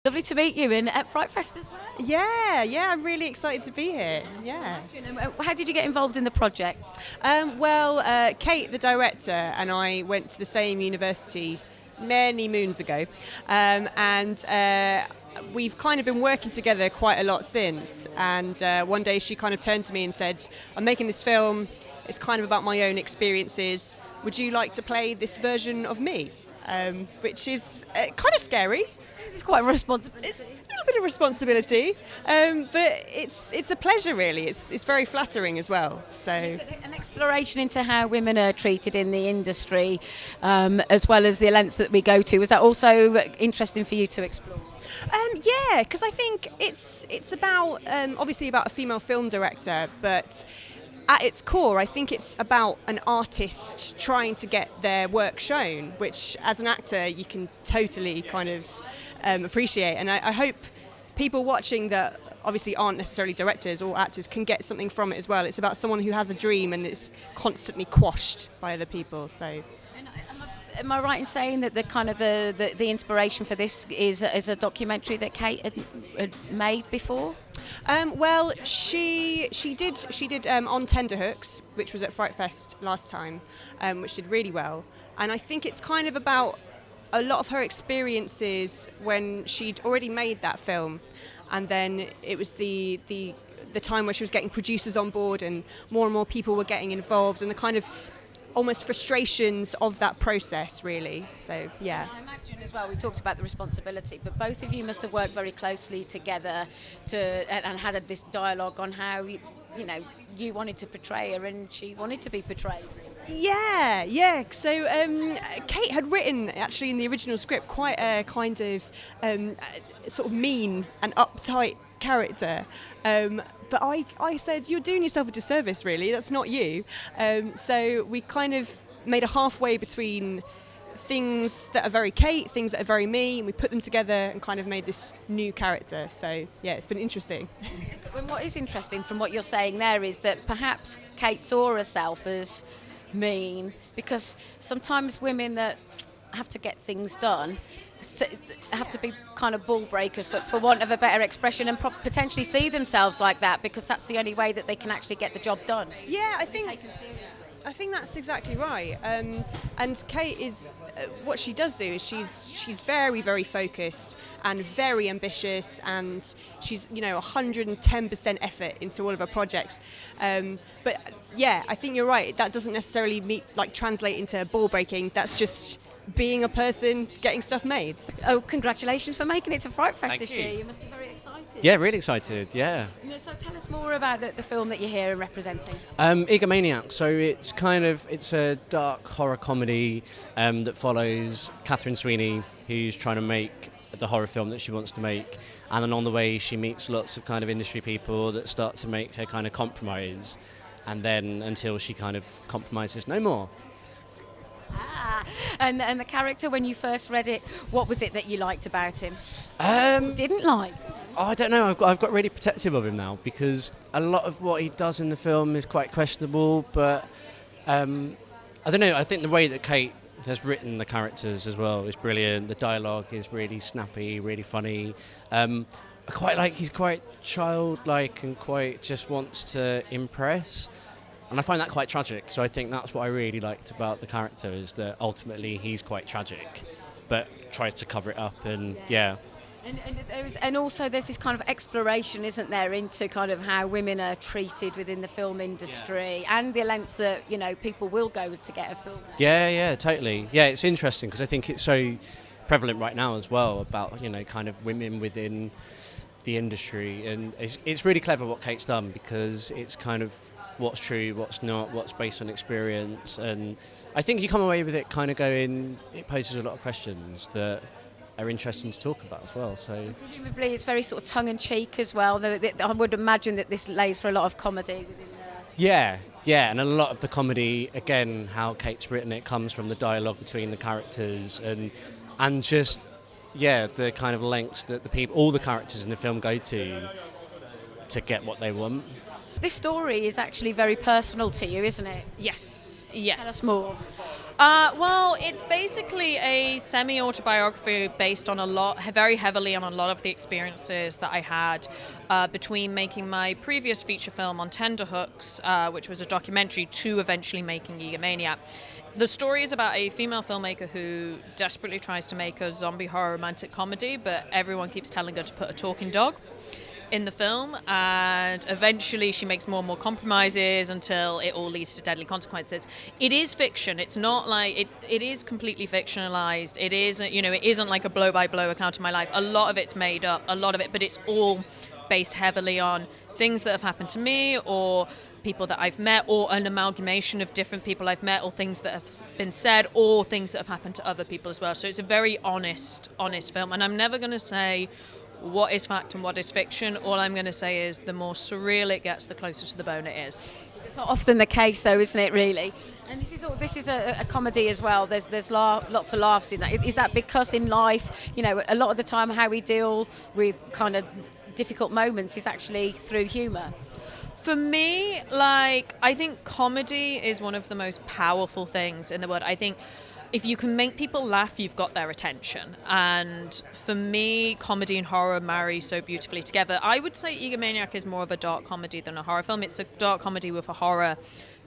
Lovely to meet you at FrightFest as well. Yeah, I'm really excited to be here. Yeah. How did you get involved in the project? Kate, the director, and I went to the same university many moons ago, and we've kind of been working together quite a lot since. And one day she kind of turned to me and said, "I'm making this film. It's kind of about my own experiences. Would you like to play this version of me?" Which is kind of scary. It's quite a responsibility. It's a little bit of responsibility, but it's a pleasure, really. It's very flattering as well. So an exploration into how women are treated in the industry, as well as the lengths that we go to. Was that also interesting for you to explore? Yeah, because I think it's about obviously about a female film director, but at its core, I think it's about an artist trying to get their work shown, which as an actor you can totally kind of appreciate. And I hope people watching that obviously aren't necessarily directors or actors can get something from it as well. It's about someone who has a dream and is constantly quashed by other people. So. Am I right in saying that the inspiration for this is a documentary that Kate had made before? She did On Tenterhooks, which was at FrightFest last time, which did really well. And I think it's kind of about a lot of her experiences when she'd already made that film, and then it was the time where she was getting producers on board and more people were getting involved, and the kind of almost frustrations of that process, really. So, yeah. I imagine as well, we talked about the responsibility, but both of you must have worked very closely together and had this dialogue on how you wanted to portray her and she wanted to be portrayed. Really. Yeah. So Kate had written, actually, in the original script, quite a kind of sort of mean and uptight character. But I said, "You're doing yourself a disservice, really. That's not you." So we kind of made a halfway between things that are very Kate, things that are very me, and we put them together and kind of made this new character. So, yeah, it's been interesting. And what is interesting from what you're saying there is that perhaps Kate saw herself as mean, because sometimes women that have to get things done have to be kind of ball breakers, for want of a better expression, and potentially see themselves like that, because that's the only way that they can actually get the job done. Yeah, I think that's exactly right. And Kate is what she does do is she's very, very focused and very ambitious, and she's 110% effort into all of her projects. But yeah, I think you're right. That doesn't necessarily translate into ball breaking. That's just being a person, getting stuff made. Oh, congratulations for making it to FrightFest this year. You must be very excited. Yeah, really excited, yeah. So tell us more about the film that you're here and representing. Egomaniac. So it's a dark horror comedy that follows Catherine Sweeney, who's trying to make the horror film that she wants to make. And then on the way, she meets lots of kind of industry people that start to make her kind of compromise. And then until she kind of compromises no more. And the character, when you first read it, what was it that you liked about him? Didn't like? I don't know. I've got really protective of him now, because a lot of what he does in the film is quite questionable. But I don't know. I think the way that Kate has written the characters as well is brilliant. The dialogue is really snappy, really funny. I quite like he's quite childlike and quite just wants to impress. And I find that quite tragic, so I think that's what I really liked about the character, is that ultimately he's quite tragic, but tries to cover it up, and yeah. And also there's this kind of exploration, isn't there, into kind of how women are treated within the film industry, and the lengths that, people will go to get a film. Yeah, totally. Yeah, it's interesting, because I think it's so prevalent right now as well, about, kind of women within the industry, and it's really clever what Kate's done, because it's kind of what's true, what's not, what's based on experience, and I think you come away with it kind of going, it poses a lot of questions that are interesting to talk about as well. So presumably it's very sort of tongue-in-cheek as well. I would imagine that this lays for a lot of comedy within Yeah, and a lot of the comedy, again, how Kate's written it, comes from the dialogue between the characters, and just the kind of lengths that all the characters in the film go to get what they want. This story is actually very personal to you, isn't it? Yes. Tell us more. Well, it's basically a semi-autobiography based on very heavily on a lot of the experiences that I had between making my previous feature film on Tenderhooks, which was a documentary, to eventually making Egomaniac. The story is about a female filmmaker who desperately tries to make a zombie horror romantic comedy, but everyone keeps telling her to put a talking dog in the film, and eventually she makes more and more compromises until it all leads to deadly consequences. It is fiction. It's not like it is completely fictionalized. It isn't, it isn't like a blow by blow account of my life. A lot of it's made up, a lot of it, but it's all based heavily on things that have happened to me, or people that I've met, or an amalgamation of different people I've met, or things that have been said, or things that have happened to other people as well. So it's a very honest film, and I'm never going to say what is fact and what is fiction. All I'm going to say is the more surreal it gets, the closer to the bone it is. It's not often the case, though, isn't it, really? And this is a comedy as well. There's lots of laughs in that. Is that because in life, a lot of the time how we deal with kind of difficult moments is actually through humour? For me, I think comedy is one of the most powerful things in the world. I think if you can make people laugh, you've got their attention. And for me, comedy and horror marry so beautifully together. I would say Egomaniac is more of a dark comedy than a horror film. It's a dark comedy with a horror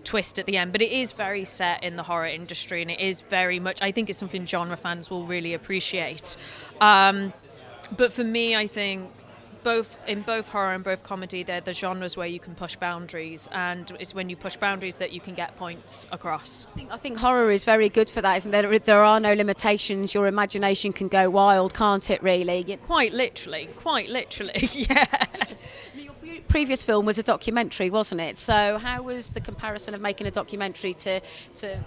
twist at the end, but it is very set in the horror industry, and it is very much, I think it's something genre fans will really appreciate. But for me, I think in both horror and both comedy, they're the genres where you can push boundaries, and it's when you push boundaries that you can get points across. I think horror is very good for that, isn't there? There are no limitations. Your imagination can go wild, can't it, really? Quite literally, yes. Your previous film was a documentary, wasn't it? So how was the comparison of making a documentary to a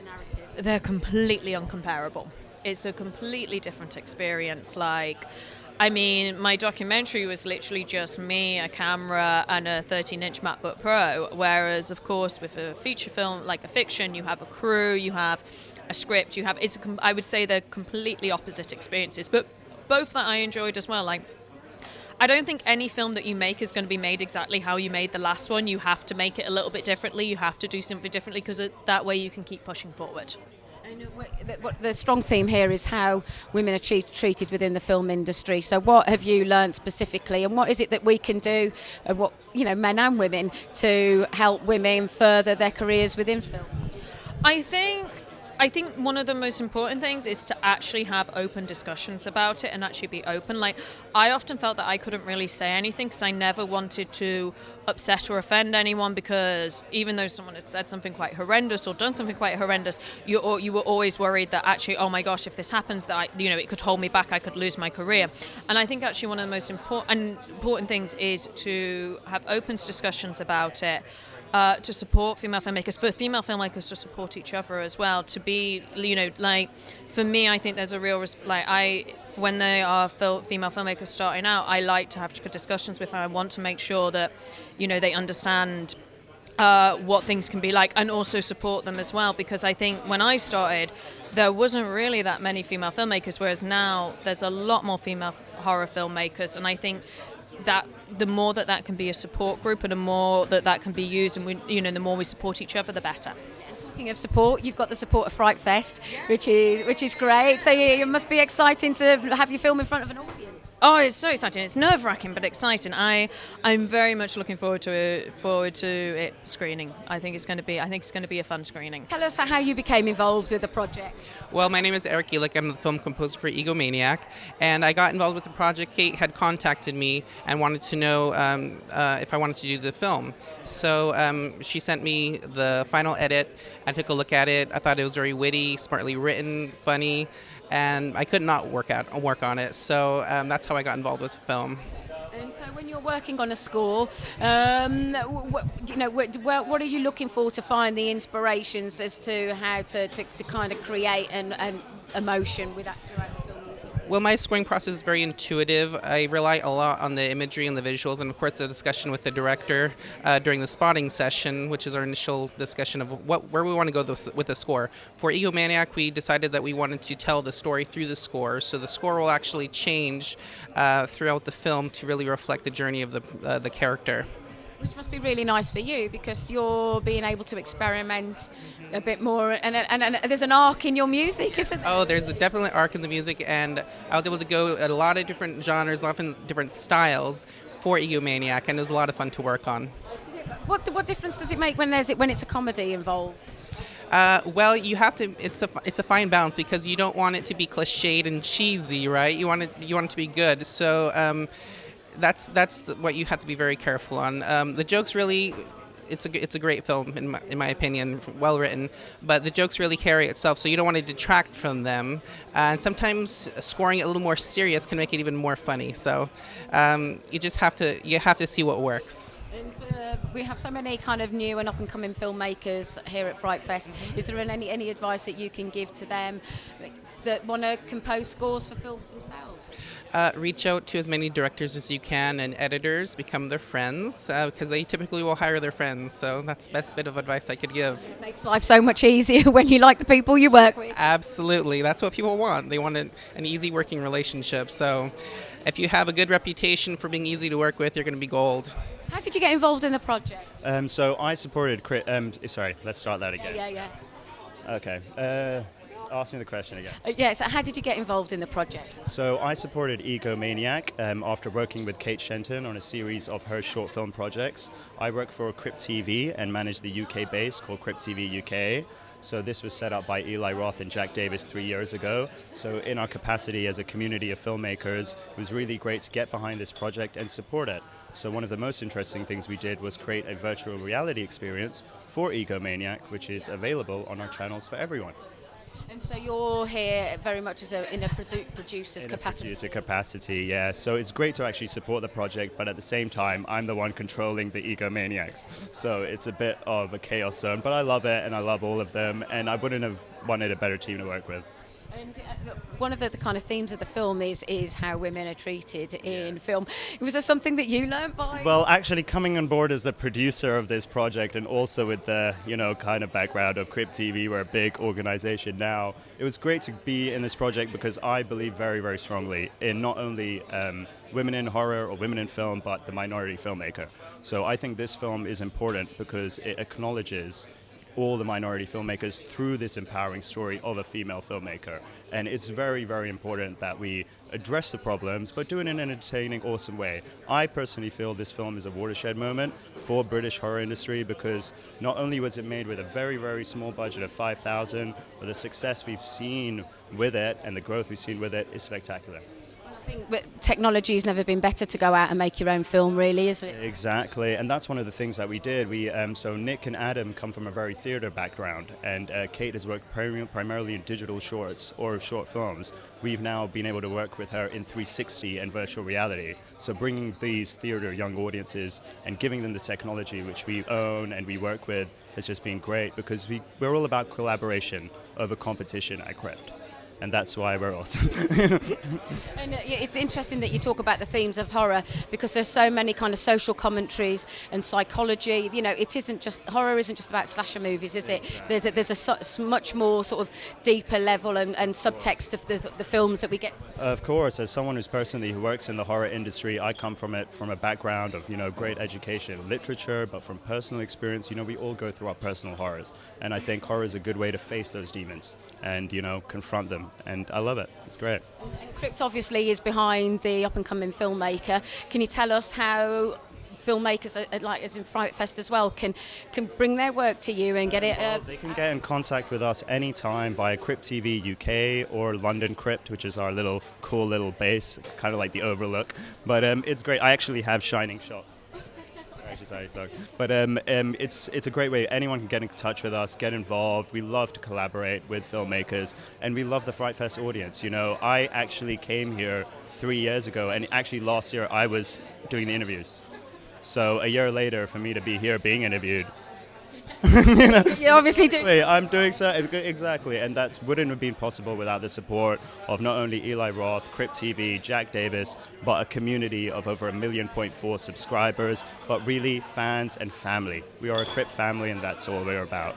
narrative? They're completely uncomparable. It's a completely different experience. My documentary was literally just me, a camera, and a 13-inch MacBook Pro, whereas, of course, with a feature film, like a fiction, you have a crew, you have a script, I would say they're completely opposite experiences, but both that I enjoyed as well. I don't think any film that you make is going to be made exactly how you made the last one. You have to make it a little bit differently. You have to do something differently, because that way you can keep pushing forward. What the strong theme here is how women are treated within the film industry. So what have you learned specifically, and what is it that we can do, men and women, to help women further their careers within film? I think one of the most important things is to actually have open discussions about it and actually be open. I often felt that I couldn't really say anything because I never wanted to upset or offend anyone, because even though someone had said something quite horrendous or done something quite horrendous, you were always worried that actually, oh my gosh, if this happens, that it could hold me back, I could lose my career. And I think actually one of the most important things is to have open discussions about it. To support female filmmakers, for female filmmakers to support each other as well, to be, for me, I think there's a real, when they are female filmmakers starting out, I like to have discussions with them. I want to make sure that, they understand what things can be like, and also support them as well, because I think when I started, there wasn't really that many female filmmakers, whereas now there's a lot more female horror filmmakers, and I think that the more that can be a support group, and the more that can be used, and the more we support each other, the better. Talking of support, you've got the support of FrightFest, yes, which is great. So it must be exciting to have your film in front of an audience. Oh, it's so exciting! It's nerve-wracking, but exciting. I'm very much looking forward to it screening. I think it's going to be a fun screening. Tell us how you became involved with the project. Well, my name is Eric Elick. I'm the film composer for Egomaniac, and I got involved with the project. Kate had contacted me and wanted to know if I wanted to do the film. So she sent me the final edit. I took a look at it. I thought it was very witty, smartly written, funny, and I could not work on it. So that's how I got involved with the film. And so when you're working on a score, what are you looking for to find the inspirations as to how to kind of create an emotion with that throughout the film? Well, my scoring process is very intuitive. I rely a lot on the imagery and the visuals, and of course the discussion with the director during the spotting session, which is our initial discussion of where we want to go with the score. For Egomaniac, we decided that we wanted to tell the story through the score, so the score will actually change throughout the film to really reflect the journey of the character. Which must be really nice for you because you're being able to experiment a bit more, and there's an arc in your music, isn't there? Oh, there's definitely arc in the music, and I was able to go a lot of different genres, a lot of different styles for Egomaniac, and it was a lot of fun to work on. What difference does it make when it's a comedy involved? Well, you have to. It's a fine balance because you don't want it to be cliched and cheesy, right? You want it to be good. So that's what you have to be very careful on. The jokes really. It's a great film in my opinion, well written, but the jokes really carry itself, so you don't want to detract from them. And sometimes scoring it a little more serious can make it even more funny. So you just have to see what works. And we have so many kind of new and up-and-coming filmmakers here at FrightFest. Is there any advice that you can give to them that want to compose scores for films themselves? Reach out to as many directors as you can and editors, become their friends, because they typically will hire their friends. So that's the best bit of advice I could give. It makes life so much easier when you like the people you work with. Absolutely. That's what people want. They want an easy working relationship. So if you have a good reputation for being easy to work with, you're going to be gold. How did you get involved in the project? So I supported... sorry, let's start that again. Yeah. Okay. Ask me the question again. So how did you get involved in the project? So I supported Egomaniac after working with Kate Shenton on a series of her short film projects. I work for Crypt TV and manage the UK base called Crypt TV UK. So this was set up by Eli Roth and Jack Davis 3 years ago. So in our capacity as a community of filmmakers, it was really great to get behind this project and support it. So one of the most interesting things we did was create a virtual reality experience for Egomaniac, which is available on our channels for everyone. And so you're here very much as in a producer's capacity. Producer capacity, yeah. So it's great to actually support the project, but at the same time, I'm the one controlling the Egomaniacs. So it's a bit of a chaos zone, but I love it and I love all of them, and I wouldn't have wanted a better team to work with. And one of the kind of themes of the film is how women are treated in film. Was there something that you learned by? Well, actually coming on board as the producer of this project and also with the, kind of background of Crypt TV, we're a big organization now. It was great to be in this project because I believe very, very strongly in not only women in horror or women in film, but the minority filmmaker. So I think this film is important because it acknowledges all the minority filmmakers through this empowering story of a female filmmaker. And it's very, very important that we address the problems, but do it in an entertaining, awesome way. I personally feel this film is a watershed moment for British horror industry because not only was it made with a very, very small budget of $5,000, but the success we've seen with it and the growth we've seen with it is spectacular. I think technology has never been better to go out and make your own film, really, is it? Exactly, and that's one of the things that we did. So Nick and Adam come from a very theater background, and Kate has worked primarily in digital shorts or short films. We've now been able to work with her in 360 and virtual reality. So bringing these theater young audiences and giving them the technology which we own and we work with has just been great because we're all about collaboration over competition at Crypt. And that's why we're awesome. And it's interesting that you talk about the themes of horror because there's so many kind of social commentaries and psychology. It isn't just horror isn't just about slasher movies, is it? There's a much more sort of deeper level and subtext of the films that we get. Of course, as someone who works in the horror industry, I come from a background of great education in literature, but from personal experience, we all go through our personal horrors, and I think horror is a good way to face those demons and confront them. And I love it. It's great. And Crypt obviously is behind the up-and-coming filmmaker. Can you tell us how filmmakers, like as in FrightFest as well, can bring their work to you and get it? They can get in contact with us anytime via Crypt TV UK or London Crypt, which is our cool little base, kind of like the Overlook. But it's great. I actually have shining shots. Sorry. But it's a great way. Anyone can get in touch with us, get involved. We love to collaborate with filmmakers, and we love the FrightFest audience. I actually came here 3 years ago, and actually last year I was doing the interviews. So a year later, for me to be here being interviewed. You're obviously doing. I'm doing so exactly, and that wouldn't have been possible without the support of not only Eli Roth, Crypt TV, Jack Davis, but a community of over 1.4 million subscribers, but really fans and family. We are a Crypt family, and that's all we're about.